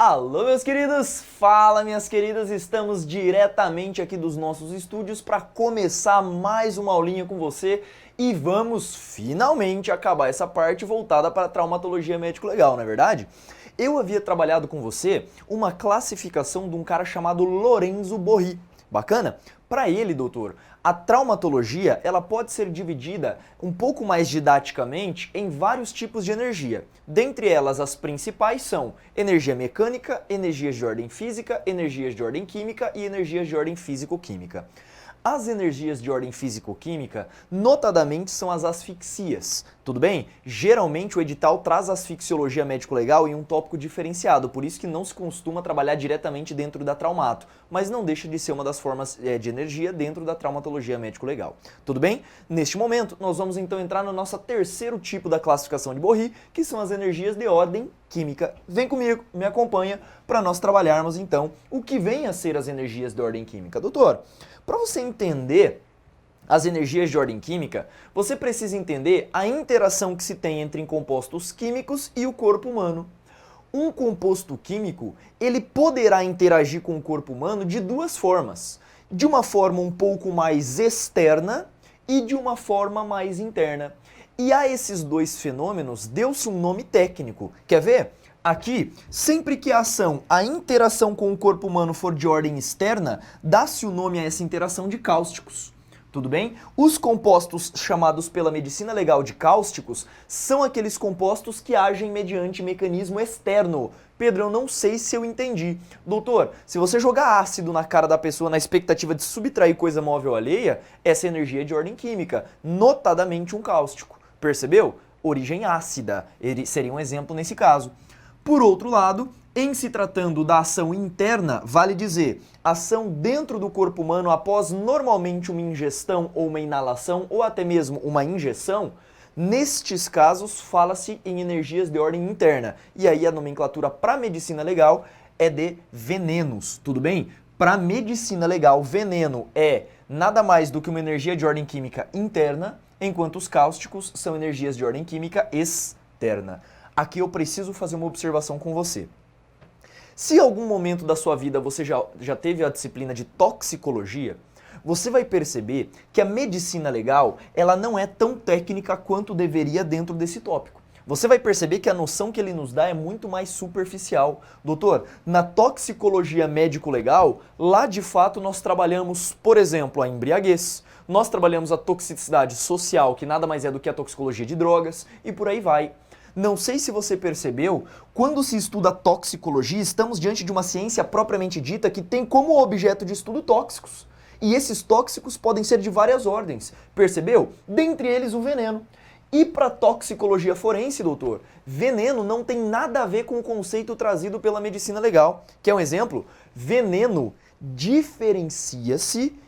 Alô, meus queridos! Fala, minhas queridas! Estamos diretamente aqui dos nossos estúdios para começar mais uma aulinha com você e vamos finalmente acabar essa parte voltada para a traumatologia médico-legal, não é verdade? Eu havia trabalhado com você uma classificação de um cara chamado Lorenzo Borri. Bacana? Para ele, doutor, a traumatologia ela pode ser dividida um pouco mais didaticamente em vários tipos de energia. Dentre elas, as principais são energia mecânica, energias de ordem física, energias de ordem química e energias de ordem físico-química. As energias de ordem físico-química, notadamente, são as asfixias, tudo bem? Geralmente o edital traz asfixiologia médico-legal em um tópico diferenciado, por isso que não se costuma trabalhar diretamente dentro da traumato, mas não deixa de ser uma das formas de energia dentro da traumatologia médico-legal, tudo bem? Neste momento, nós vamos então entrar no nosso terceiro tipo da classificação de Borri, que são as energias de ordem química. Vem comigo, me acompanha, para nós trabalharmos então o que vem a ser as energias de ordem química. Doutor, para você entender as energias de ordem química, você precisa entender a interação que se tem entre compostos químicos e o corpo humano. Um composto químico, ele poderá interagir com o corpo humano de duas formas. De uma forma um pouco mais externa e de uma forma mais interna. E a esses dois fenômenos deu-se um nome técnico. Quer ver? Aqui, sempre que a interação com o corpo humano for de ordem externa, dá-se o nome a essa interação de cáusticos. Tudo bem? Os compostos chamados pela medicina legal de cáusticos são aqueles compostos que agem mediante mecanismo externo. Pedro, eu não sei se eu entendi. Doutor, se você jogar ácido na cara da pessoa na expectativa de subtrair coisa móvel alheia, essa energia é de ordem química, notadamente um cáustico. Percebeu? Origem ácida, ele seria um exemplo nesse caso. Por outro lado, em se tratando da ação interna, vale dizer, ação dentro do corpo humano após normalmente uma ingestão ou uma inalação ou até mesmo uma injeção, nestes casos fala-se em energias de ordem interna. E aí a nomenclatura para medicina legal é de venenos, tudo bem? Para medicina legal, veneno é nada mais do que uma energia de ordem química interna, enquanto os cáusticos são energias de ordem química externa. Aqui eu preciso fazer uma observação com você. Se em algum momento da sua vida você já teve a disciplina de toxicologia, você vai perceber que a medicina legal ela não é tão técnica quanto deveria dentro desse tópico. Você vai perceber que a noção que ele nos dá é muito mais superficial. Doutor, na toxicologia médico-legal, lá de fato nós trabalhamos, por exemplo, a embriaguez, nós trabalhamos a toxicidade social, que nada mais é do que a toxicologia de drogas, e por aí vai. Não sei se você percebeu, quando se estuda toxicologia, estamos diante de uma ciência propriamente dita que tem como objeto de estudo tóxicos. E esses tóxicos podem ser de várias ordens, percebeu? Dentre eles o veneno. E para toxicologia forense, doutor, veneno não tem nada a ver com o conceito trazido pela medicina legal. Quer um exemplo? Veneno diferencia-se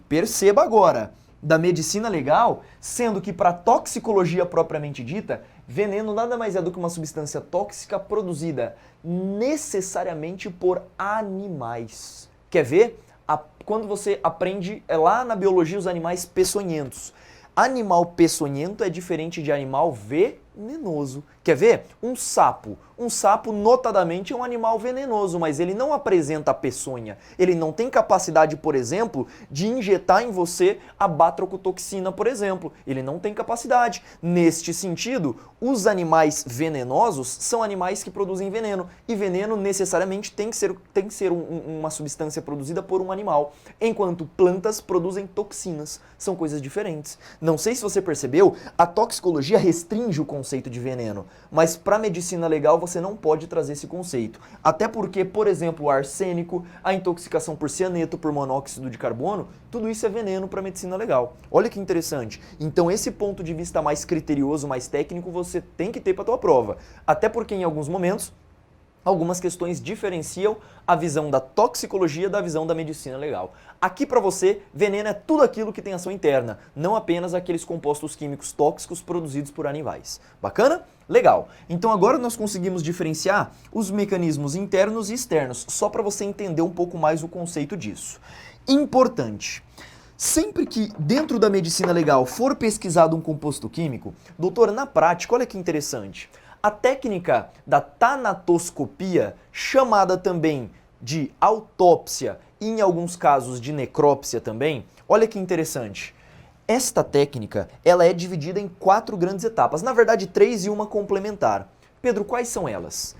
perceba agora, da medicina legal, sendo que para toxicologia propriamente dita, veneno nada mais é do que uma substância tóxica produzida necessariamente por animais. Quer ver? Quando você aprende lá na biologia os animais peçonhentos. Animal peçonhento é diferente de animal venenoso. Quer ver? Um sapo. Um sapo, notadamente, é um animal venenoso, mas ele não apresenta peçonha. Ele não tem capacidade, por exemplo, de injetar em você a batrocotoxina, por exemplo. Ele não tem capacidade. Neste sentido, os animais venenosos são animais que produzem veneno. E veneno, necessariamente, tem que ser uma substância produzida por um animal. Enquanto plantas produzem toxinas. São coisas diferentes. Não sei se você percebeu, a toxicologia restringe o conceito de veneno. Mas para a medicina legal você não pode trazer esse conceito. Até porque, por exemplo, o arsênico, a intoxicação por cianeto, por monóxido de carbono, tudo isso é veneno para a medicina legal. Olha que interessante. Então esse ponto de vista mais criterioso, mais técnico, você tem que ter para a tua prova. Até porque em alguns momentos, algumas questões diferenciam a visão da toxicologia da visão da medicina legal. Aqui para você, veneno é tudo aquilo que tem ação interna, não apenas aqueles compostos químicos tóxicos produzidos por animais. Bacana? Legal. Então agora nós conseguimos diferenciar os mecanismos internos e externos, só para você entender um pouco mais o conceito disso. Importante. Sempre que dentro da medicina legal for pesquisado um composto químico, doutor, na prática, olha que interessante. A técnica da tanatoscopia, chamada também de autópsia e em alguns casos de necrópsia também, olha que interessante. Esta técnica, ela é dividida em 4 grandes etapas, na verdade 3 e uma complementar. Pedro, quais são elas?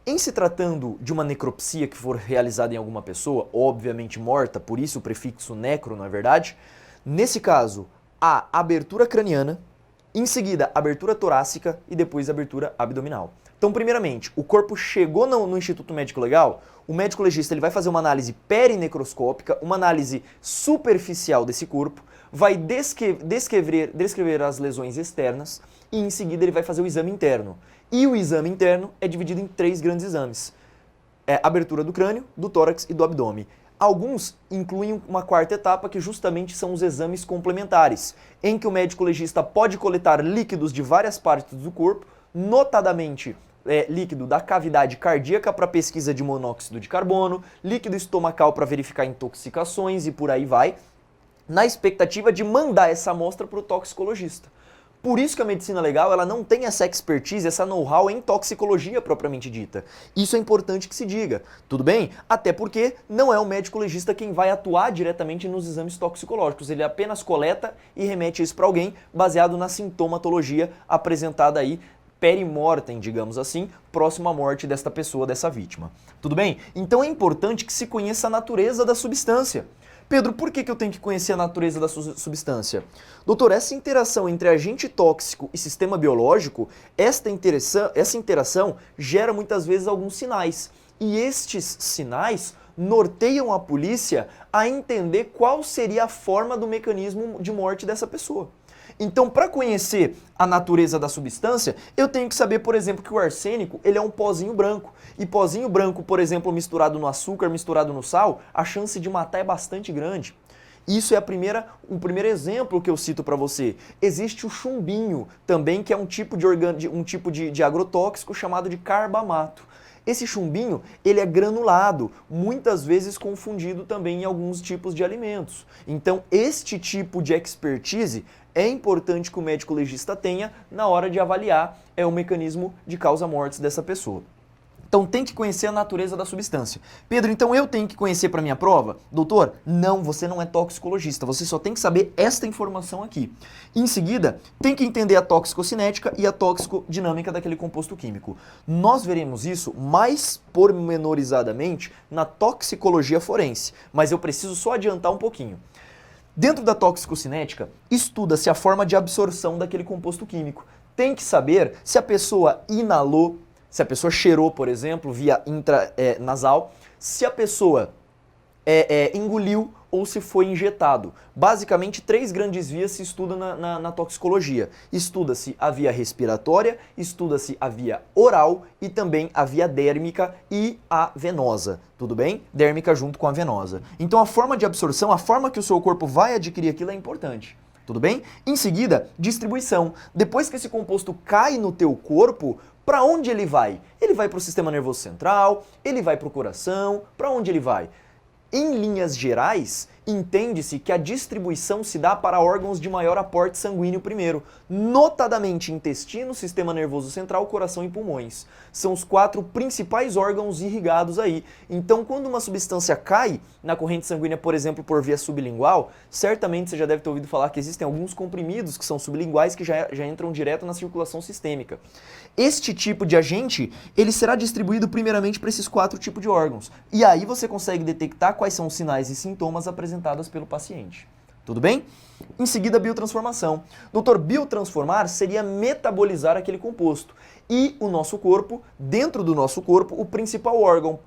Em se tratando de uma necropsia que for realizada em alguma pessoa, obviamente morta, por isso o prefixo necro, não é verdade? Nesse caso, a abertura craniana, em seguida abertura torácica e depois abertura abdominal. Então, primeiramente, o corpo chegou no Instituto Médico Legal, o médico legista ele vai fazer uma análise perinecroscópica, uma análise superficial desse corpo, vai descrever as lesões externas e em seguida ele vai fazer o exame interno. E o exame interno é dividido em 3 grandes exames. Abertura do crânio, do tórax e do abdômen. Alguns incluem uma 4ª etapa que justamente são os exames complementares, em que o médico legista pode coletar líquidos de várias partes do corpo, notadamente líquido da cavidade cardíaca para pesquisa de monóxido de carbono, líquido estomacal para verificar intoxicações e por aí vai, na expectativa de mandar essa amostra para o toxicologista. Por isso que a medicina legal ela não tem essa expertise, essa know-how em toxicologia propriamente dita. Isso é importante que se diga, tudo bem? Até porque não é o médico legista quem vai atuar diretamente nos exames toxicológicos, ele apenas coleta e remete isso para alguém baseado na sintomatologia apresentada aí perimortem, digamos assim, próximo à morte desta pessoa, dessa vítima. Tudo bem? Então é importante que se conheça a natureza da substância. Pedro, por que eu tenho que conhecer a natureza da substância? Doutor, essa interação entre agente tóxico e sistema biológico, essa interação gera muitas vezes alguns sinais. E estes sinais norteiam a polícia a entender qual seria a forma do mecanismo de morte dessa pessoa. Então, para conhecer a natureza da substância, eu tenho que saber, por exemplo, que o arsênico ele é um pozinho branco. E pozinho branco, por exemplo, misturado no açúcar, misturado no sal, a chance de matar é bastante grande. Isso é o primeiro exemplo que eu cito para você. Existe o chumbinho também, que é um tipo de agrotóxico chamado de carbamato. Esse chumbinho, ele é granulado, muitas vezes confundido também em alguns tipos de alimentos. Então, este tipo de expertise é importante que o médico legista tenha na hora de avaliar o mecanismo de causa-mortes dessa pessoa. Então tem que conhecer a natureza da substância. Pedro, então eu tenho que conhecer para minha prova? Doutor, não, você não é toxicologista, você só tem que saber esta informação aqui. Em seguida, tem que entender a toxicocinética e a toxicodinâmica daquele composto químico. Nós veremos isso mais pormenorizadamente na toxicologia forense, mas eu preciso só adiantar um pouquinho. Dentro da toxicocinética, estuda-se a forma de absorção daquele composto químico. Tem que saber se a pessoa inalou, se a pessoa cheirou, por exemplo, via intranasal, se a pessoa engoliu ou se foi injetado. Basicamente, 3 grandes vias se estudam na toxicologia. Estuda-se a via respiratória, estuda-se a via oral e também a via dérmica e a venosa. Tudo bem? Dérmica junto com a venosa. Então, a forma de absorção, a forma que o seu corpo vai adquirir aquilo é importante. Tudo bem? Em seguida, distribuição. Depois que esse composto cai no teu corpo, para onde ele vai? Ele vai para o sistema nervoso central, ele vai para o coração, para onde ele vai? Em linhas gerais, entende-se que a distribuição se dá para órgãos de maior aporte sanguíneo primeiro, notadamente intestino, sistema nervoso central, coração e pulmões. São os 4 principais órgãos irrigados aí. Então, quando uma substância cai na corrente sanguínea, por exemplo, por via sublingual, certamente você já deve ter ouvido falar que existem alguns comprimidos que são sublinguais que já entram direto na circulação sistêmica. Este tipo de agente, ele será distribuído primeiramente para esses 4 tipos de órgãos. E aí você consegue detectar quais são os sinais e sintomas apresentados pelo paciente. Tudo bem? Em seguida, biotransformação. Doutor, biotransformar seria metabolizar aquele composto. E o nosso corpo, dentro do nosso corpo, o principal órgão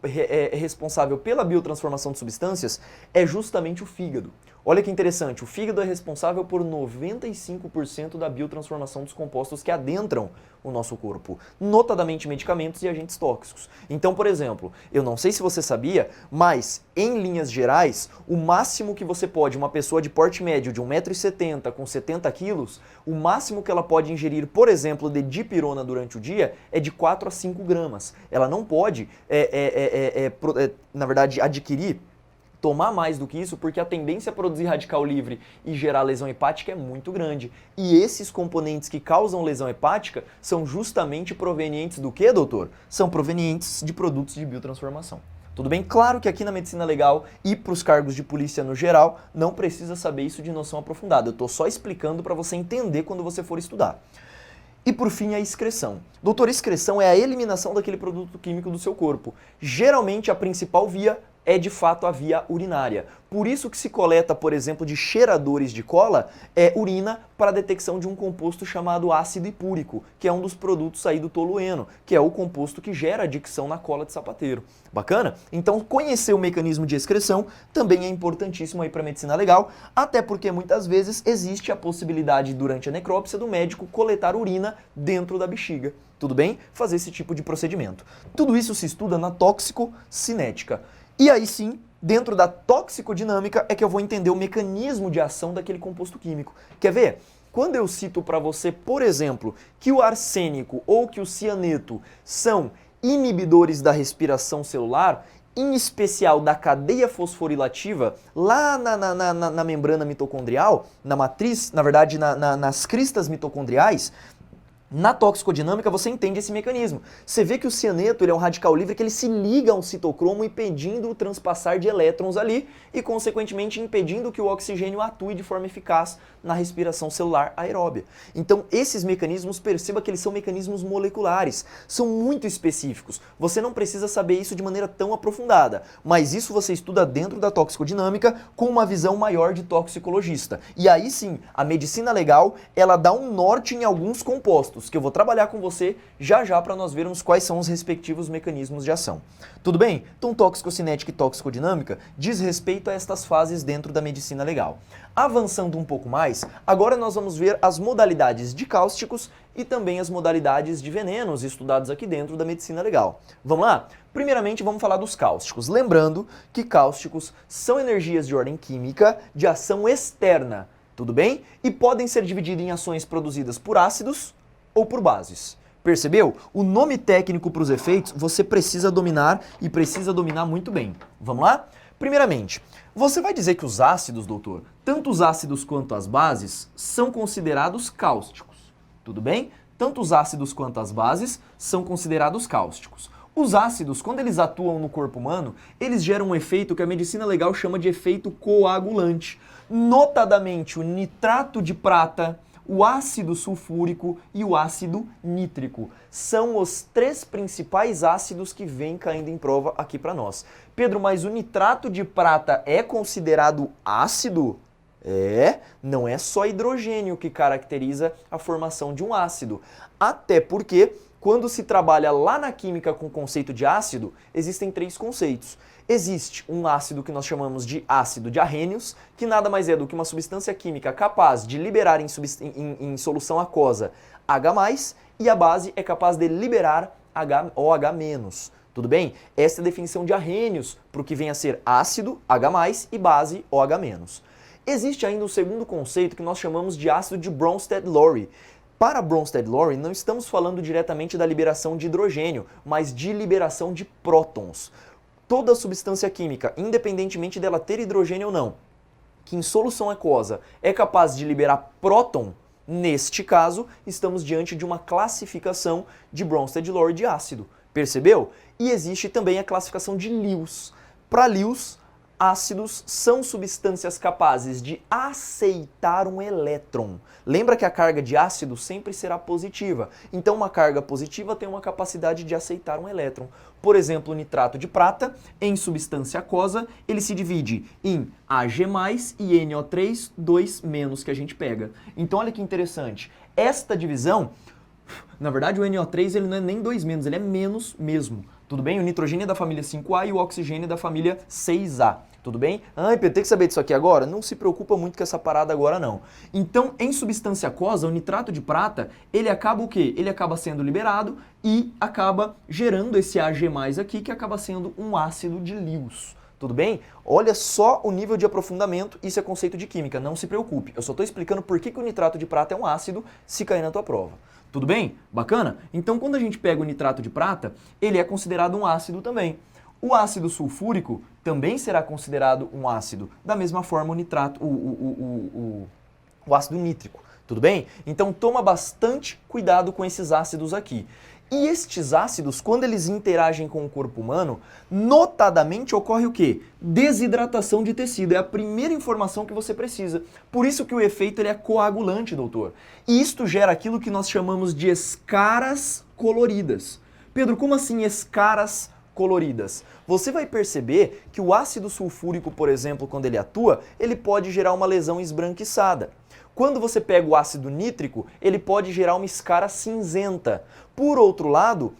responsável pela biotransformação de substâncias é justamente o fígado. Olha que interessante, o fígado é responsável por 95% da biotransformação dos compostos que adentram o nosso corpo, notadamente medicamentos e agentes tóxicos. Então, por exemplo, eu não sei se você sabia, mas em linhas gerais, o máximo que você pode, uma pessoa de porte médio de 1,70 m com 70 kg, o máximo que ela pode ingerir, por exemplo, de dipirona durante o dia é de 4 a 5 gramas. Ela não pode, na verdade, adquirir tomar mais do que isso, porque a tendência a produzir radical livre e gerar lesão hepática é muito grande. E esses componentes que causam lesão hepática são justamente provenientes do que, doutor? São provenientes de produtos de biotransformação. Tudo bem? Claro que aqui na medicina legal e para os cargos de polícia no geral, não precisa saber isso de noção aprofundada. Eu estou só explicando para você entender quando você for estudar. E por fim, a excreção. Doutor, excreção é a eliminação daquele produto químico do seu corpo. Geralmente a principal via é de fato a via urinária. Por isso que se coleta, por exemplo, de cheiradores de cola, urina para a detecção de um composto chamado ácido hipúrico, que é um dos produtos aí do tolueno, que é o composto que gera adicção na cola de sapateiro. Bacana? Então conhecer o mecanismo de excreção também é importantíssimo aí para a medicina legal, até porque muitas vezes existe a possibilidade durante a necrópsia do médico coletar urina dentro da bexiga. Tudo bem? Fazer esse tipo de procedimento. Tudo isso se estuda na toxicocinética. E aí sim, dentro da toxicodinâmica é que eu vou entender o mecanismo de ação daquele composto químico. Quer ver? Quando eu cito para você, por exemplo, que o arsênico ou que o cianeto são inibidores da respiração celular, em especial da cadeia fosforilativa, lá na membrana mitocondrial, na matriz, na verdade nas cristas mitocondriais, na toxicodinâmica você entende esse mecanismo. Você vê que o cianeto ele é um radical livre que ele se liga a um citocromo impedindo o transpassar de elétrons ali e consequentemente impedindo que o oxigênio atue de forma eficaz na respiração celular aeróbia. Então esses mecanismos, perceba que eles são mecanismos moleculares, são muito específicos. Você não precisa saber isso de maneira tão aprofundada, mas isso você estuda dentro da toxicodinâmica com uma visão maior de toxicologista. E aí sim, a medicina legal, ela dá um norte em alguns compostos, que eu vou trabalhar com você já para nós vermos quais são os respectivos mecanismos de ação. Tudo bem? Então toxicocinética e toxicodinâmica diz respeito a estas fases dentro da medicina legal. Avançando um pouco mais, agora nós vamos ver as modalidades de cáusticos e também as modalidades de venenos estudados aqui dentro da medicina legal. Vamos lá? Primeiramente vamos falar dos cáusticos. Lembrando que cáusticos são energias de ordem química de ação externa, tudo bem? E podem ser divididos em ações produzidas por ácidos ou por bases. Percebeu? O nome técnico para os efeitos você precisa dominar e precisa dominar muito bem. Vamos lá? Primeiramente, você vai dizer que os ácidos, doutor, tanto os ácidos quanto as bases, são considerados cáusticos. Tudo bem? Tanto os ácidos quanto as bases são considerados cáusticos. Os ácidos, quando eles atuam no corpo humano, eles geram um efeito que a medicina legal chama de efeito coagulante. Notadamente, o nitrato de prata, o ácido sulfúrico e o ácido nítrico. São os três principais ácidos que vêm caindo em prova aqui para nós. Pedro, mas o nitrato de prata é considerado ácido? Não é só hidrogênio que caracteriza a formação de um ácido. Até porque, quando se trabalha lá na química com o conceito de ácido, existem três conceitos. Existe um ácido que nós chamamos de ácido de arrênios, que nada mais é do que uma substância química capaz de liberar em solução aquosa H+, e a base é capaz de liberar OH-. Tudo bem? Essa é a definição de arrênios para o que vem a ser ácido, H+, e base, OH-. Existe ainda um segundo conceito que nós chamamos de ácido de Bronsted-Lowry. Para Bronsted-Lowry, não estamos falando diretamente da liberação de hidrogênio, mas de liberação de prótons. Toda substância química, independentemente dela ter hidrogênio ou não, que em solução aquosa é capaz de liberar próton, neste caso, estamos diante de uma classificação de Bronsted-Lowry de ácido. Percebeu? E existe também a classificação de Lewis. Para Lewis, ácidos são substâncias capazes de aceitar um elétron. Lembra que a carga de ácido sempre será positiva. Então uma carga positiva tem uma capacidade de aceitar um elétron. Por exemplo, o nitrato de prata, em substância aquosa, ele se divide em Ag+, e NO3, 2- que a gente pega. Então olha que interessante. Esta divisão, na verdade o NO3 ele não é nem 2-, ele é menos mesmo. Tudo bem? O nitrogênio é da família 5A e o oxigênio é da família 6A. Tudo bem? Ah, Pedro, tem que saber disso aqui agora? Não se preocupa muito com essa parada agora não. Então, em substância aquosa, o nitrato de prata, ele acaba o quê? Ele acaba sendo liberado e acaba gerando esse Ag+ aqui, que acaba sendo um ácido de Lewis. Tudo bem? Olha só o nível de aprofundamento, isso é conceito de química, não se preocupe. Eu só estou explicando por que o nitrato de prata é um ácido se cair na tua prova. Tudo bem? Bacana? Então, quando a gente pega o nitrato de prata, ele é considerado um ácido também. O ácido sulfúrico também será considerado um ácido, da mesma forma o nitrato, o ácido nítrico, tudo bem? Então toma bastante cuidado com esses ácidos aqui. E estes ácidos, quando eles interagem com o corpo humano, notadamente ocorre o quê? Desidratação de tecido. É a primeira informação que você precisa. Por isso que o efeito ele é coagulante, doutor. E isto gera aquilo que nós chamamos de escaras coloridas. Pedro, como assim escaras coloridas? Você vai perceber que o ácido sulfúrico, por exemplo, quando ele atua, ele pode gerar uma lesão esbranquiçada. Quando você pega o ácido nítrico, ele pode gerar uma escara cinzenta. Por outro lado,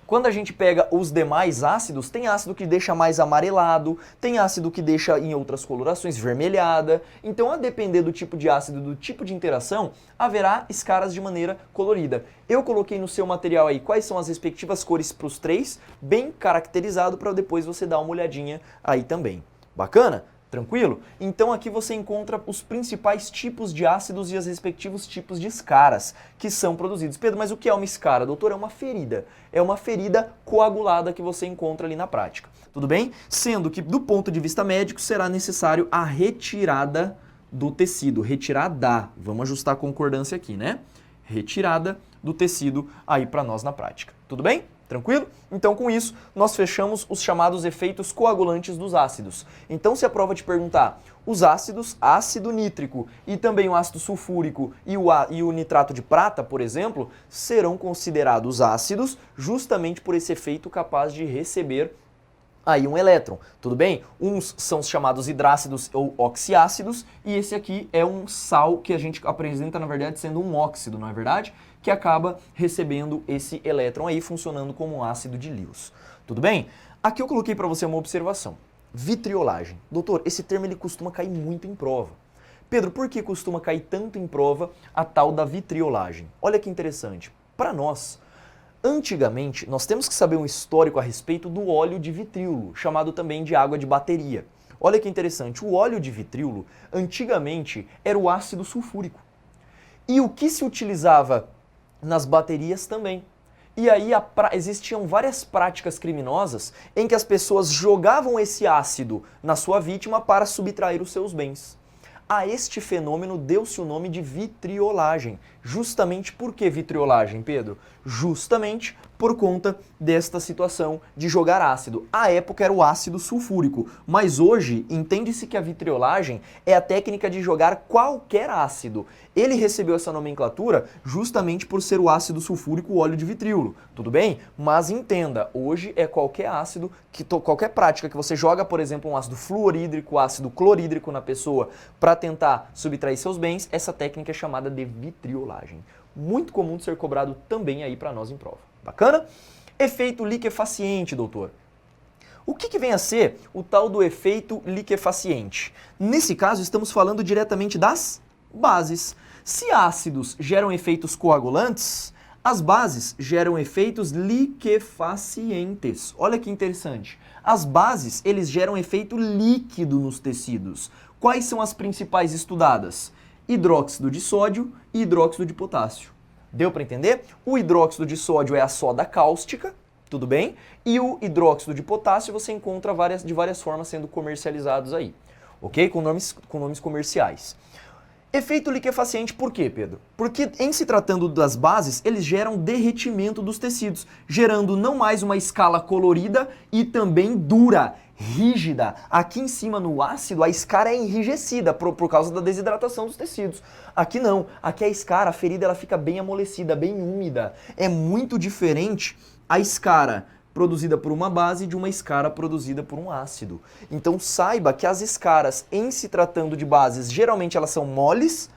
quando a gente pega os demais ácidos, tem ácido que deixa mais amarelado, tem ácido que deixa em outras colorações vermelhada. Então, a depender do tipo de ácido, do tipo de interação, haverá escaras de maneira colorida. Eu coloquei no seu material aí quais são as respectivas cores para os três, bem caracterizado para depois você dar uma olhadinha aí também. Bacana? Tranquilo? Então aqui você encontra os principais tipos de ácidos e os respectivos tipos de escaras que são produzidos. Pedro, mas o que é uma escara? Doutor, é uma ferida. É uma ferida coagulada que você encontra ali na prática. Tudo bem? Sendo que, do ponto de vista médico, será necessário a retirada do tecido. Retirada. Vamos ajustar a concordância aqui, né? Retirada do tecido aí para nós na prática. Tudo bem? Tranquilo? Então, com isso, nós fechamos os chamados efeitos coagulantes dos ácidos. Então, se a prova te perguntar, os ácidos, ácido nítrico e também o ácido sulfúrico e o nitrato de prata, por exemplo, serão considerados ácidos justamente por esse efeito capaz de receber aí um elétron, tudo bem? Uns são os chamados hidrácidos ou oxiácidos e esse aqui é um sal que a gente apresenta, na verdade, sendo um óxido, não é verdade? Que acaba recebendo esse elétron aí, funcionando como um ácido de Lewis. Tudo bem? Aqui eu coloquei para você uma observação. Vitriolagem. Doutor, esse termo ele costuma cair muito em prova. Pedro, por que costuma cair tanto em prova a tal da vitriolagem? Olha que interessante. Para nós, antigamente, nós temos que saber um histórico a respeito do óleo de vitríolo, chamado também de água de bateria. Olha que interessante, o óleo de vitríolo, antigamente, era o ácido sulfúrico. E o que se utilizava nas baterias também. E aí existiam várias práticas criminosas em que as pessoas jogavam esse ácido na sua vítima para subtrair os seus bens. A este fenômeno deu-se o nome de vitriolagem. Justamente por que vitriolagem, Pedro? Justamente por conta desta situação de jogar ácido. À época era o ácido sulfúrico, mas hoje entende-se que a vitriolagem é a técnica de jogar qualquer ácido. Ele recebeu essa nomenclatura justamente por ser o ácido sulfúrico, o óleo de vitríolo, tudo bem? Mas entenda, hoje é qualquer ácido, qualquer prática que você joga, por exemplo, um ácido fluorídrico, ácido clorídrico na pessoa para tentar subtrair seus bens, essa técnica é chamada de vitriolagem. Muito comum de ser cobrado também aí para nós em prova. Bacana? Efeito liquefaciente, doutor. O que vem a ser o tal do efeito liquefaciente? Nesse caso, estamos falando diretamente das bases. Se ácidos geram efeitos coagulantes, as bases geram efeitos liquefacientes. Olha que interessante. As bases, eles geram efeito líquido nos tecidos. Quais são as principais estudadas? Hidróxido de sódio e hidróxido de potássio. Deu para entender? O hidróxido de sódio é a soda cáustica, tudo bem? E o hidróxido de potássio você encontra de várias formas sendo comercializados aí, ok? Com nomes comerciais. Efeito liquefaciente por quê, Pedro? Porque em se tratando das bases, eles geram derretimento dos tecidos, gerando não mais uma escala colorida e também dura, rígida. Aqui em cima no ácido, a escara é enrijecida por causa da desidratação dos tecidos. Aqui não, aqui a escara, a ferida, ela fica bem amolecida, bem úmida. É muito diferente a escara produzida por uma base de uma escara produzida por um ácido. Então saiba que as escaras, em se tratando de bases, geralmente elas são moles,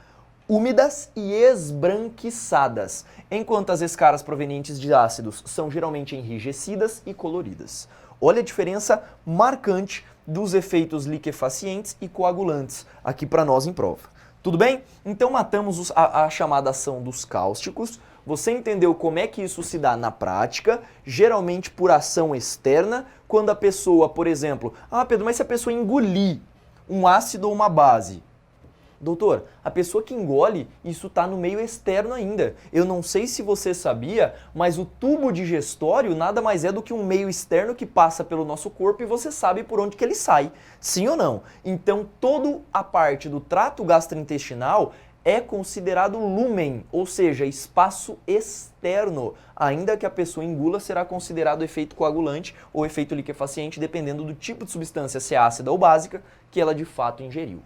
úmidas e esbranquiçadas, enquanto as escaras provenientes de ácidos são geralmente enrijecidas e coloridas. Olha a diferença marcante dos efeitos liquefacientes e coagulantes aqui para nós em prova. Tudo bem? Então matamos a chamada ação dos cáusticos. Você entendeu como é que isso se dá na prática, geralmente por ação externa, quando a pessoa, por exemplo, Pedro, mas se a pessoa engolir um ácido ou uma base, Doutor, a pessoa que engole, isso está no meio externo ainda. Eu não sei se você sabia, mas o tubo digestório nada mais é do que um meio externo que passa pelo nosso corpo e você sabe por onde que ele sai. Sim ou não? Então, toda a parte do trato gastrointestinal é considerado lúmen, ou seja, espaço externo. Ainda que a pessoa engula, será considerado efeito coagulante ou efeito liquefaciente, dependendo do tipo de substância, se é ácida ou básica, que ela de fato ingeriu.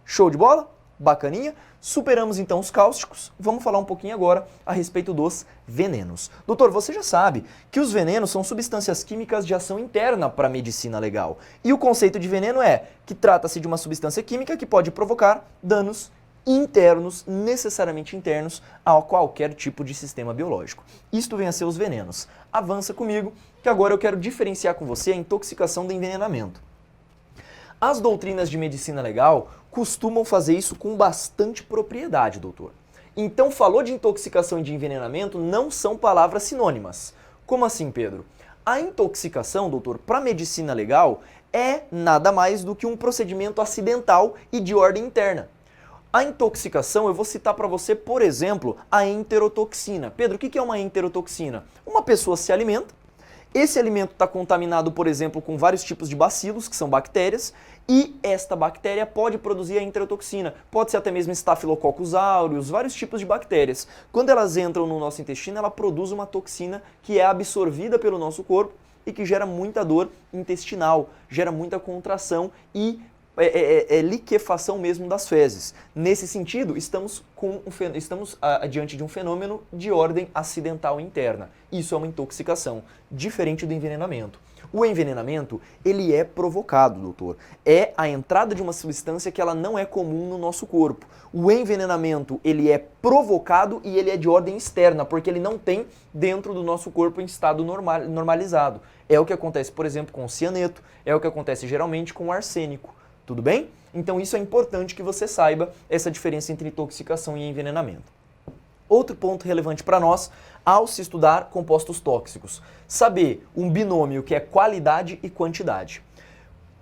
Show de bola? Bacaninha? Superamos então os cáusticos, vamos falar um pouquinho agora a respeito dos venenos. Doutor, você já sabe que os venenos são substâncias químicas de ação interna para a medicina legal. E o conceito de veneno é que trata-se de uma substância química que pode provocar danos internos, necessariamente internos, a qualquer tipo de sistema biológico. Isto vem a ser os venenos. Avança comigo, que agora eu quero diferenciar com você a intoxicação do envenenamento. As doutrinas de medicina legal costumam fazer isso com bastante propriedade, doutor. Então, falou de intoxicação e de envenenamento, não são palavras sinônimas. Como assim, Pedro? A intoxicação, doutor, para a medicina legal, é nada mais do que um procedimento acidental e de ordem interna. A intoxicação, eu vou citar para você, por exemplo, a enterotoxina. Pedro, o que é uma enterotoxina? Uma pessoa se alimenta, esse alimento está contaminado, por exemplo, com vários tipos de bacilos, que são bactérias, e esta bactéria pode produzir a enterotoxina. Pode ser até mesmo Staphylococcus aureus, vários tipos de bactérias. Quando elas entram no nosso intestino, ela produz uma toxina que é absorvida pelo nosso corpo e que gera muita dor intestinal, gera muita contração e liquefação mesmo das fezes. Nesse sentido, estamos diante de um fenômeno de ordem acidental interna. Isso é uma intoxicação, diferente do envenenamento. O envenenamento, ele é provocado, doutor. É a entrada de uma substância que ela não é comum no nosso corpo. O envenenamento, ele é provocado e ele é de ordem externa, porque ele não tem dentro do nosso corpo em estado normalizado. É o que acontece, por exemplo, com o cianeto, é o que acontece geralmente com o arsênico. Tudo bem? Então isso é importante que você saiba essa diferença entre intoxicação e envenenamento. Outro ponto relevante para nós, ao se estudar compostos tóxicos, saber um binômio que é qualidade e quantidade.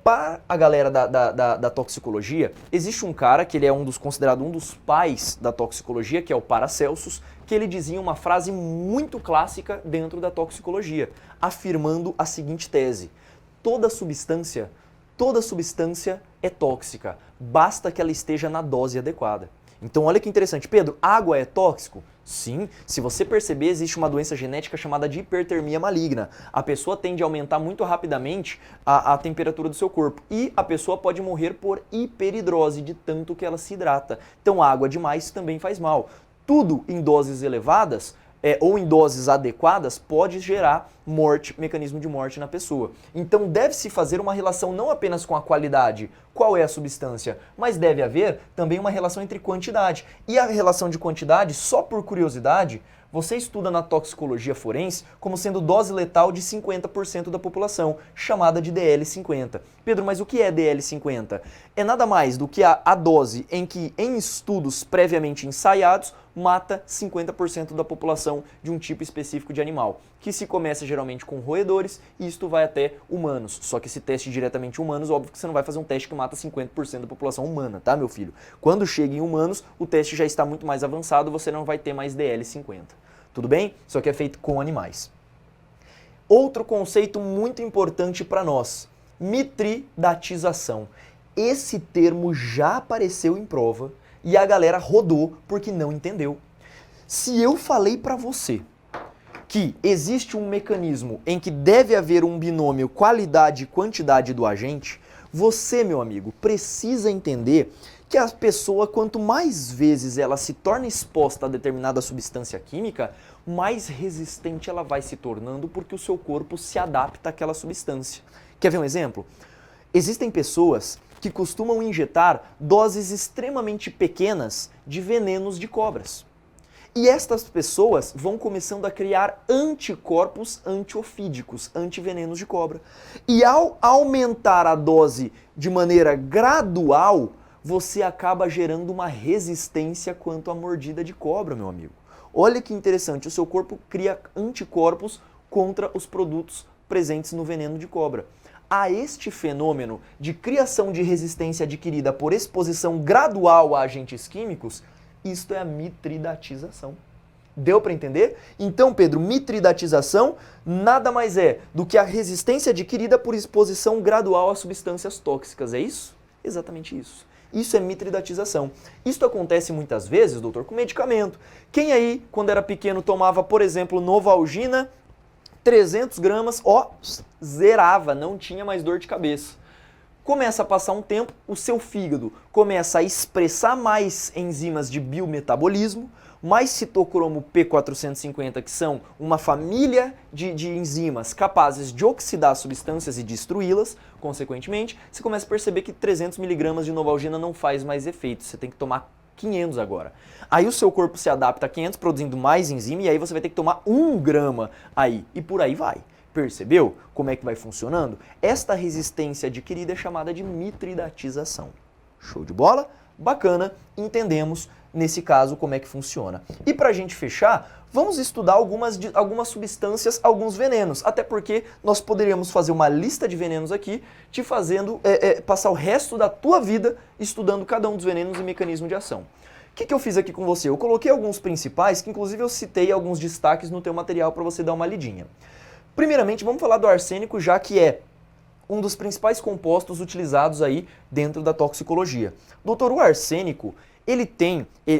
Para a galera da toxicologia, existe um cara que ele é considerado um dos pais da toxicologia, que é o Paracelsus, que ele dizia uma frase muito clássica dentro da toxicologia, afirmando a seguinte tese: toda substância é tóxica, basta que ela esteja na dose adequada. Então olha que interessante, Pedro, água é tóxico? Sim, se você perceber, existe uma doença genética chamada de hipertermia maligna. A pessoa tende a aumentar muito rapidamente a temperatura do seu corpo e a pessoa pode morrer por hiperidrose, de tanto que ela se hidrata. Então água demais também faz mal. Tudo em doses elevadas ou em doses adequadas pode gerar morte, mecanismo de morte na pessoa. Então deve-se fazer uma relação não apenas com a qualidade, qual é a substância, mas deve haver também uma relação entre quantidade. E a relação de quantidade, só por curiosidade, você estuda na toxicologia forense como sendo dose letal de 50% da população, chamada de DL50. Pedro, mas o que é DL50? É nada mais do que a dose em que, em estudos previamente ensaiados, mata 50% da população de um tipo específico de animal, que se começa geralmente com roedores e isto vai até humanos. Só que esse teste diretamente em humanos, óbvio que você não vai fazer um teste que mata 50% da população humana, tá, meu filho? Quando chega em humanos, o teste já está muito mais avançado, você não vai ter mais DL50. Tudo bem? Isso aqui é feito com animais. Outro conceito muito importante para nós, mitridatização. Esse termo já apareceu em prova e a galera rodou porque não entendeu. Se eu falei para você que existe um mecanismo em que deve haver um binômio qualidade e quantidade do agente, você, meu amigo, precisa entender que a pessoa, quanto mais vezes ela se torna exposta a determinada substância química, mais resistente ela vai se tornando porque o seu corpo se adapta àquela substância. Quer ver um exemplo? Existem pessoas que costumam injetar doses extremamente pequenas de venenos de cobras. E estas pessoas vão começando a criar anticorpos antiofídicos, antivenenos de cobra. E ao aumentar a dose de maneira gradual, você acaba gerando uma resistência quanto à mordida de cobra, meu amigo. Olha que interessante, o seu corpo cria anticorpos contra os produtos presentes no veneno de cobra. a este fenômeno de criação de resistência adquirida por exposição gradual a agentes químicos, isto é a mitridatização. Deu para entender? Então, Pedro, mitridatização nada mais é do que a resistência adquirida por exposição gradual a substâncias tóxicas, é isso? Exatamente isso. Isso é mitridatização. Isso acontece muitas vezes, doutor, com medicamento. Quem aí, quando era pequeno, tomava, por exemplo, Novalgina, 300 gramas, zerava, não tinha mais dor de cabeça. Começa a passar um tempo, o seu fígado começa a expressar mais enzimas de biometabolismo, mais citocromo P450, que são uma família de enzimas capazes de oxidar substâncias e destruí-las. Consequentemente, você começa a perceber que 300 mg de Novalgina não faz mais efeito, você tem que tomar 500 agora. Aí o seu corpo se adapta a 500, produzindo mais enzima, e aí você vai ter que tomar 1 grama aí, e por aí vai. Percebeu como é que vai funcionando? Esta resistência adquirida é chamada de mitridatização. Show de bola? Bacana, entendemos nesse caso como é que funciona. E para a gente fechar, vamos estudar algumas substâncias, alguns venenos, até porque nós poderíamos fazer uma lista de venenos aqui, te fazendo passar o resto da tua vida estudando cada um dos venenos e mecanismo de ação. O que eu fiz aqui com você? Eu coloquei alguns principais, que inclusive eu citei alguns destaques no teu material para você dar uma lidinha. Primeiramente, vamos falar do arsênico, já que é um dos principais compostos utilizados aí dentro da toxicologia. Doutor, o arsênico,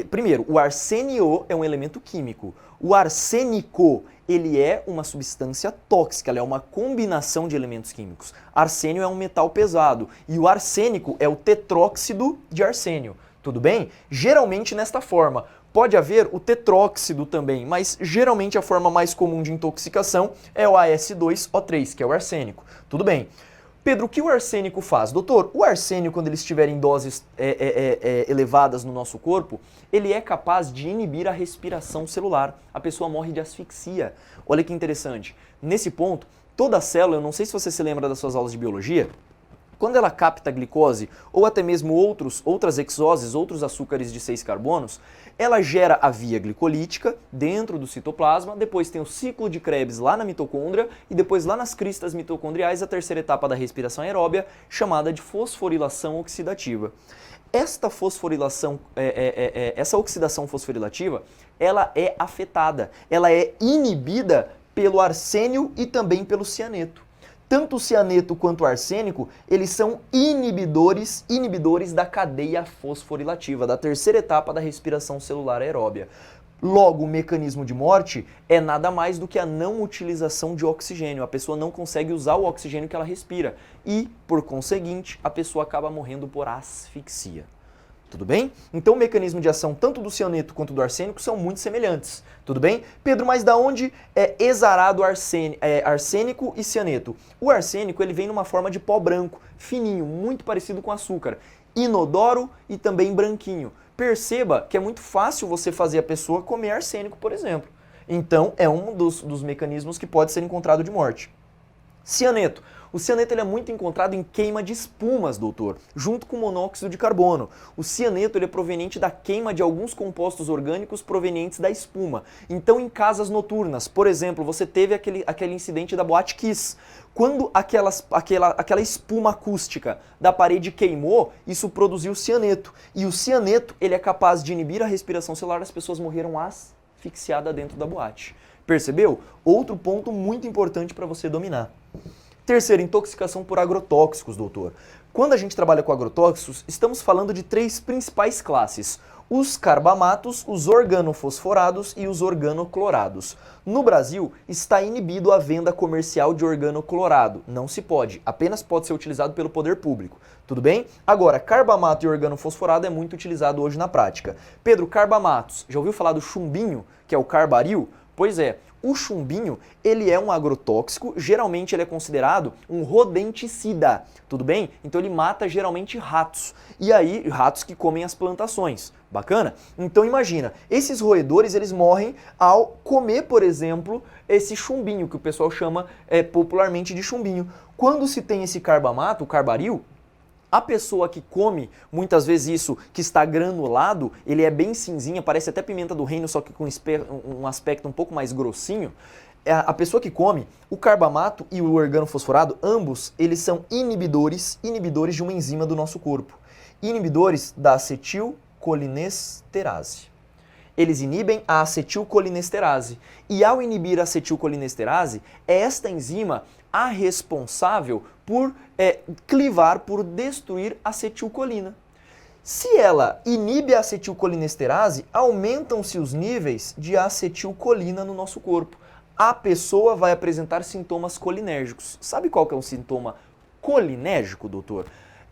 primeiro, o arsenio é um elemento químico. O arsênico, ele é uma substância tóxica, ela é uma combinação de elementos químicos. Arsênio é um metal pesado e o arsênico é o tetróxido de arsênio. Tudo bem? Geralmente nesta forma. Pode haver o tetróxido também, mas geralmente a forma mais comum de intoxicação é o AS2O3, que é o arsênico. Tudo bem. Pedro, o que o arsênico faz? Doutor, o arsênio, quando ele estiver em doses elevadas no nosso corpo, ele é capaz de inibir a respiração celular. A pessoa morre de asfixia. Olha que interessante. Nesse ponto, toda célula, eu não sei se você se lembra das suas aulas de biologia, quando ela capta a glicose ou até mesmo outras hexoses, outros açúcares de 6 carbonos, ela gera a via glicolítica dentro do citoplasma, depois tem o ciclo de Krebs lá na mitocôndria e depois lá nas cristas mitocondriais a terceira etapa da respiração aeróbia, chamada de fosforilação oxidativa. Esta fosforilação, essa oxidação fosforilativa, ela é afetada, ela é inibida pelo arsênio e também pelo cianeto. Tanto o cianeto quanto o arsênico, eles são inibidores da cadeia fosforilativa, da terceira etapa da respiração celular aeróbia. Logo, o mecanismo de morte é nada mais do que a não utilização de oxigênio. A pessoa não consegue usar o oxigênio que ela respira e, por conseguinte, a pessoa acaba morrendo por asfixia. Tudo bem? Então o mecanismo de ação tanto do cianeto quanto do arsênico são muito semelhantes. Tudo bem? Pedro, mas da onde é exarado arsênico e cianeto? O arsênico ele vem numa forma de pó branco, fininho, muito parecido com açúcar, inodoro e também branquinho. Perceba que é muito fácil você fazer a pessoa comer arsênico, por exemplo. Então é um dos mecanismos que pode ser encontrado de morte. Cianeto. O cianeto ele é muito encontrado em queima de espumas, doutor, junto com monóxido de carbono. O cianeto ele é proveniente da queima de alguns compostos orgânicos provenientes da espuma. Então, em casas noturnas, por exemplo, você teve aquele incidente da Boate Kiss. Quando aquela espuma acústica da parede queimou, isso produziu cianeto. E o cianeto ele é capaz de inibir a respiração celular, as pessoas morreram asfixiadas dentro da boate. Percebeu? Outro ponto muito importante para você dominar. Terceiro, intoxicação por agrotóxicos, doutor. Quando a gente trabalha com agrotóxicos, estamos falando de 3 principais classes. Os carbamatos, os organofosforados e os organoclorados. No Brasil, está inibido a venda comercial de organoclorado. Não se pode, apenas pode ser utilizado pelo poder público. Tudo bem? Agora, carbamato e organofosforado é muito utilizado hoje na prática. Pedro, carbamatos, já ouviu falar do chumbinho, que é o carbaril? Pois é, o chumbinho, ele é um agrotóxico, geralmente ele é considerado um rodenticida, tudo bem? Então ele mata geralmente ratos, e aí ratos que comem as plantações, bacana? Então imagina, esses roedores eles morrem ao comer, por exemplo, esse chumbinho, que o pessoal chama popularmente de chumbinho. Quando se tem esse carbamato, o carbaril, a pessoa que come, muitas vezes isso que está granulado, ele é bem cinzinha, parece até pimenta do reino, só que com um aspecto um pouco mais grossinho. a pessoa que come, o carbamato e o organofosforado, ambos, eles são inibidores de uma enzima do nosso corpo. Inibidores da acetilcolinesterase. Eles inibem a acetilcolinesterase. E ao inibir a acetilcolinesterase, é esta enzima a responsável por clivar, por destruir a acetilcolina. Se ela inibe a acetilcolinesterase, aumentam-se os níveis de acetilcolina no nosso corpo. A pessoa vai apresentar sintomas colinérgicos. Sabe qual que é um sintoma colinérgico, doutor?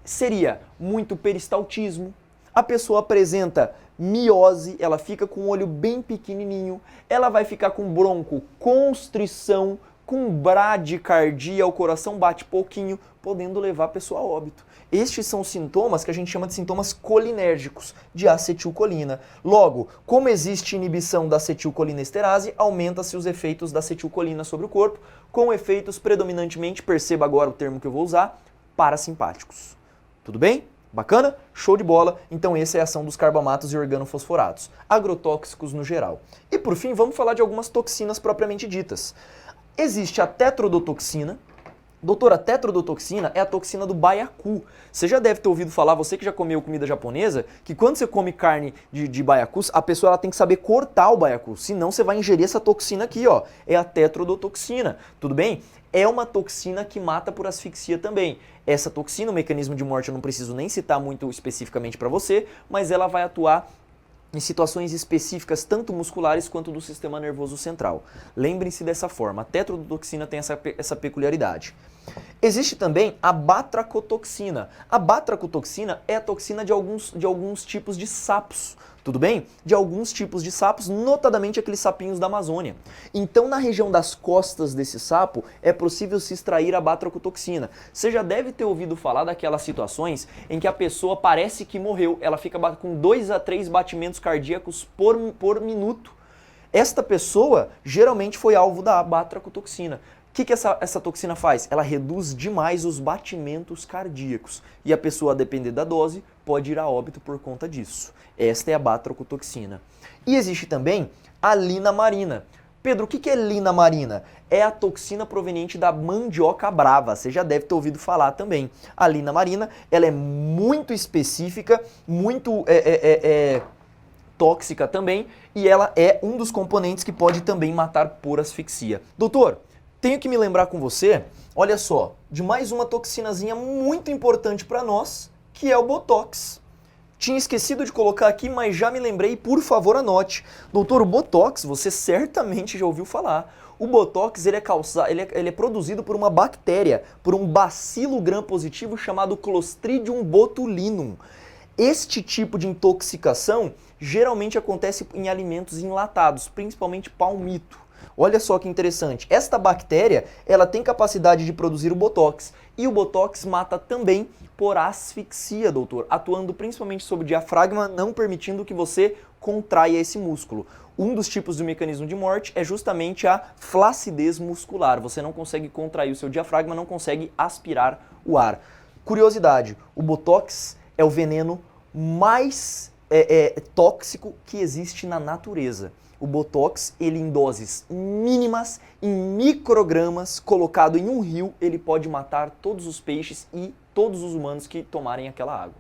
Seria muito peristaltismo. A pessoa apresenta miose, ela fica com o olho bem pequenininho, ela vai ficar com broncoconstrição, com bradicardia, o coração bate pouquinho, podendo levar a pessoa a óbito. Estes são sintomas que a gente chama de sintomas colinérgicos de acetilcolina. Logo, como existe inibição da acetilcolinesterase, aumenta-se os efeitos da acetilcolina sobre o corpo, com efeitos predominantemente, perceba agora o termo que eu vou usar, parasimpáticos. Tudo bem? Bacana? Show de bola. Então essa é a ação dos carbamatos e organofosforados, agrotóxicos no geral. E por fim, vamos falar de algumas toxinas propriamente ditas. Existe a tetrodotoxina. Doutora, a tetrodotoxina é a toxina do baiacu. Você já deve ter ouvido falar, você que já comeu comida japonesa, que quando você come carne de baiacu, a pessoa ela tem que saber cortar o baiacu, senão você vai ingerir essa toxina aqui, ó. É a tetrodotoxina, tudo bem? É uma toxina que mata por asfixia também. Essa toxina, o mecanismo de morte eu não preciso nem citar muito especificamente para você, mas ela vai atuar em situações específicas, tanto musculares quanto do sistema nervoso central. Lembrem-se dessa forma, a tetrodotoxina tem essa peculiaridade. Existe também a batracotoxina. A batracotoxina é a toxina de alguns tipos de sapos, tudo bem? De alguns tipos de sapos, notadamente aqueles sapinhos da Amazônia. Então, na região das costas desse sapo, é possível se extrair a batracotoxina. Você já deve ter ouvido falar daquelas situações em que a pessoa parece que morreu, ela fica com 2 a 3 batimentos cardíacos por minuto. Esta pessoa geralmente foi alvo da batracotoxina. O que essa toxina faz? Ela reduz demais os batimentos cardíacos e a pessoa, a depender da dose, pode ir a óbito por conta disso. Esta é a batracotoxina. E existe também a linamarina. Pedro, o que é linamarina? É a toxina proveniente da mandioca brava. Você já deve ter ouvido falar também. A linamarina, ela é muito específica, muito tóxica também, e ela é um dos componentes que pode também matar por asfixia. Doutor, tenho que me lembrar com você, olha só, de mais uma toxinazinha muito importante para nós, que é o Botox. Tinha esquecido de colocar aqui, mas já me lembrei, por favor anote. Doutor, o Botox, você certamente já ouviu falar. O Botox ele é produzido por uma bactéria, por um bacilo gram-positivo chamado Clostridium botulinum. Este tipo de intoxicação geralmente acontece em alimentos enlatados, principalmente palmito. Olha só que interessante, esta bactéria ela tem capacidade de produzir o Botox e o Botox mata também por asfixia, doutor, atuando principalmente sobre o diafragma, não permitindo que você contraia esse músculo. Um dos tipos de mecanismo de morte é justamente a flacidez muscular, você não consegue contrair o seu diafragma, não consegue aspirar o ar. Curiosidade, o Botox é o veneno mais tóxico que existe na natureza. O Botox, ele em doses mínimas, em microgramas, colocado em um rio, ele pode matar todos os peixes e todos os humanos que tomarem aquela água.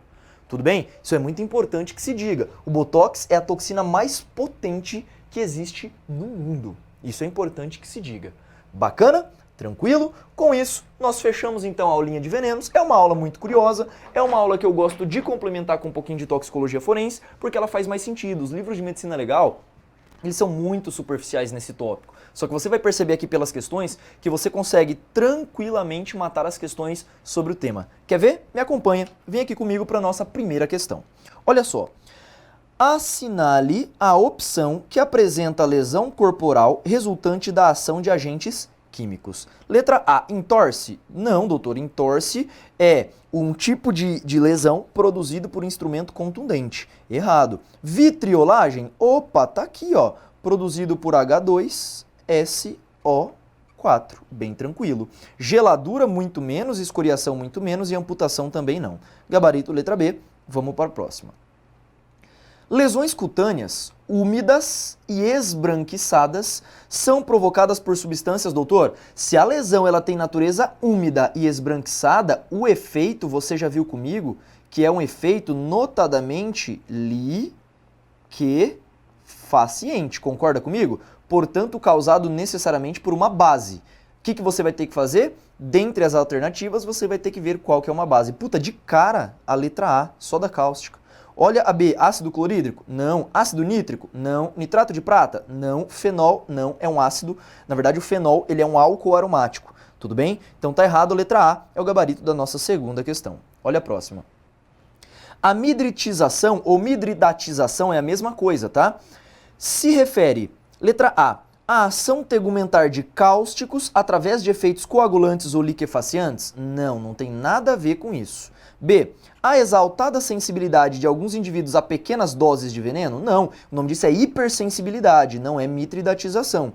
Tudo bem? Isso é muito importante que se diga. O Botox é a toxina mais potente que existe no mundo. Isso é importante que se diga. Bacana? Tranquilo? Com isso, nós fechamos então a aulinha de venenos. É uma aula muito curiosa, é uma aula que eu gosto de complementar com um pouquinho de toxicologia forense, porque ela faz mais sentido. Os livros de medicina legal, eles são muito superficiais nesse tópico. Só que você vai perceber aqui pelas questões que você consegue tranquilamente matar as questões sobre o tema. Quer ver? Me acompanha. Vem aqui comigo para a nossa primeira questão. Olha só. Assinale a opção que apresenta lesão corporal resultante da ação de agentes químicos. Letra A, entorse? Não, doutor, entorse é um tipo de lesão produzido por instrumento contundente. Errado. Vitriolagem? Opa, tá aqui, ó. Produzido por H2SO4. Bem tranquilo. Geladura, muito menos. Escoriação, muito menos. E amputação também não. Gabarito, letra B. Vamos para a próxima. Lesões cutâneas úmidas e esbranquiçadas são provocadas por substâncias, doutor? Se a lesão ela tem natureza úmida e esbranquiçada, o efeito, você já viu comigo, que é um efeito notadamente liquefaciente, concorda comigo? Portanto, causado necessariamente por uma base. O que você vai ter que fazer? Dentre as alternativas, você vai ter que ver qual que é uma base. Puta, de cara, a letra A, soda cáustica. Olha a B, ácido clorídrico? Não. Ácido nítrico? Não. Nitrato de prata? Não. Fenol? Não. É um ácido. Na verdade, o fenol ele é um álcool aromático. Tudo bem? Então tá errado, a letra A é o gabarito da nossa segunda questão. Olha a próxima. A midritização ou midridatização é a mesma coisa, tá? Se refere, letra A ação tegumentar de cáusticos através de efeitos coagulantes ou liquefaciantes? Não, não tem nada a ver com isso. B. A exaltada sensibilidade de alguns indivíduos a pequenas doses de veneno? Não, o nome disso é hipersensibilidade, não é mitridatização.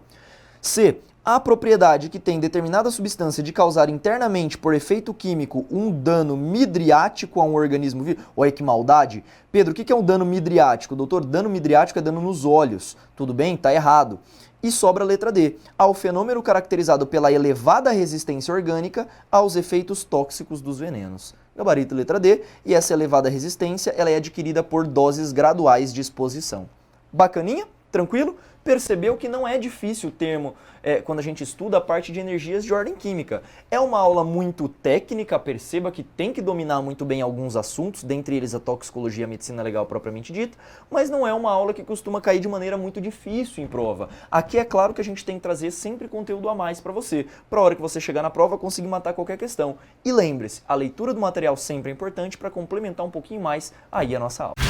C. A propriedade que tem determinada substância de causar internamente, por efeito químico, um dano midriático a um organismo vivo. Olha que maldade. Pedro, o que é um dano midriático? Doutor, dano midriático é dano nos olhos. Tudo bem? Tá errado. E sobra a letra D. Ao fenômeno caracterizado pela elevada resistência orgânica aos efeitos tóxicos dos venenos. Gabarito letra D. E essa elevada resistência ela é adquirida por doses graduais de exposição. Bacaninha? Tranquilo? Percebeu que não é difícil o termo quando a gente estuda a parte de energias de ordem química. É uma aula muito técnica, perceba que tem que dominar muito bem alguns assuntos, dentre eles a toxicologia e a medicina legal propriamente dita, mas não é uma aula que costuma cair de maneira muito difícil em prova. Aqui é claro que a gente tem que trazer sempre conteúdo a mais para você, para a hora que você chegar na prova conseguir matar qualquer questão. E lembre-se, a leitura do material sempre é importante para complementar um pouquinho mais aí a nossa aula.